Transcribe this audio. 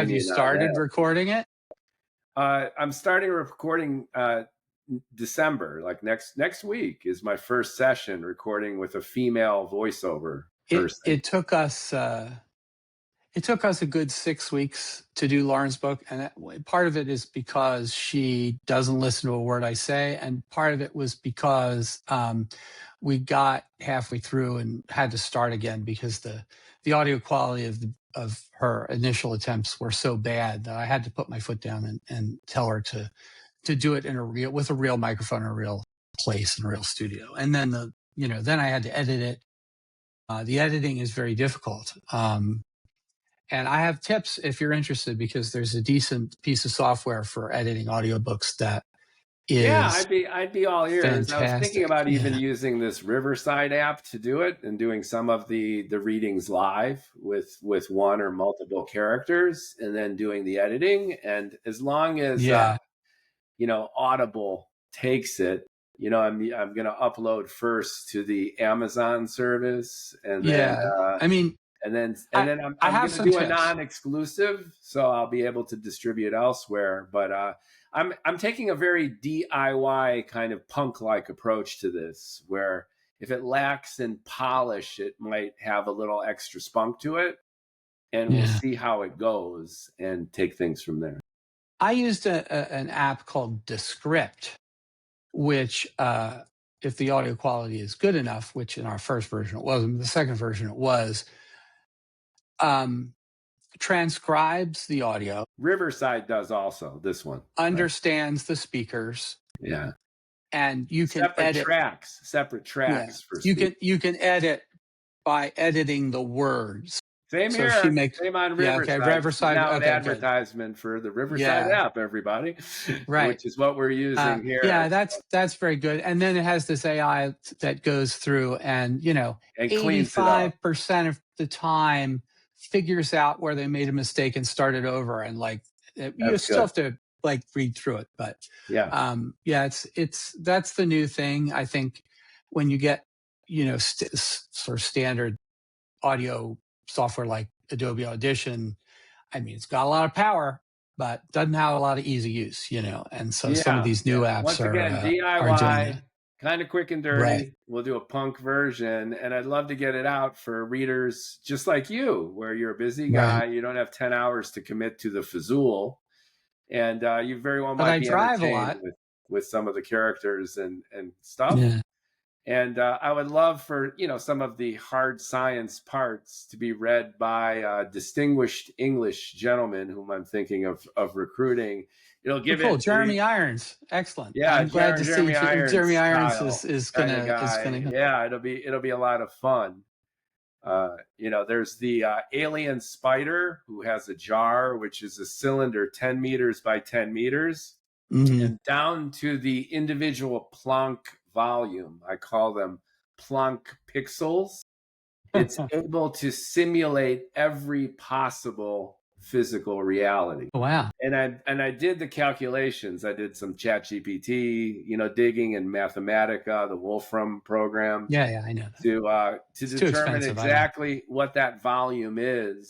Have you started recording it? I'm starting recording December, like next week is my first session recording with a female voiceover person. It took us a good 6 weeks to do Lauren's book, and part of it is because she doesn't listen to a word I say, and part of it was because we got halfway through and had to start again because the audio quality of her initial attempts were so bad that I had to put my foot down and tell her to do it with a real microphone in a real place in a real studio. And then then I had to edit it. The editing is very difficult. And I have tips if you're interested, because there's a decent piece of software for editing audiobooks that is I'd be all ears. fantastic. I was thinking about even using this Riverside app to do it and doing some of the readings live with one or multiple characters and then doing the editing. And as long as Audible takes it, I'm going to upload first to the Amazon service, and then And then I'm going to do a non-exclusive, so I'll be able to distribute elsewhere. But I'm taking a very DIY kind of punk-like approach to this, where if it lacks in polish, it might have a little extra spunk to it, and we'll see how it goes and take things from there. I used an app called Descript, which if the audio quality is good enough, which in our first version it wasn't, the second version it was, transcribes the audio. Riverside does also, this one. Understands the speakers. Yeah. And you can edit separate tracks. For you can edit by editing the words. Same here. Same on Riverside. Riverside. Now an advertisement for the Riverside app, everybody. Right. Which is what we're using here. Yeah, that's very good. And then it has this AI that goes through and 85% of the time figures out where they made a mistake and start it over. And you still have to read through it, but that's the new thing. I think when you get sort of standard audio software like Adobe Audition, it's got a lot of power, but doesn't have a lot of easy use, and so some of these new apps once again, DIY, kind of quick and dirty. Right. We'll do a punk version, and I'd love to get it out for readers just like you, where you're a busy guy, you don't have 10 hours to commit to the Fazul, and you very well might be entertained with some of the characters and stuff. Yeah. And I would love for some of the hard science parts to be read by a distinguished English gentleman whom I'm thinking of recruiting. It'll give it Jeremy Irons. Excellent. Yeah, I'm glad to see Jeremy Irons is gonna. Yeah, it'll be a lot of fun. There's the alien spider who has a jar, which is a cylinder 10 meters by 10 meters, and down to the individual Planck volume. I call them Planck pixels. It's able to simulate every possible physical reality. Wow. And I did the calculations. I did some ChatGPT, digging in Mathematica, the Wolfram program. Yeah, I know that. To determine exactly what that volume is.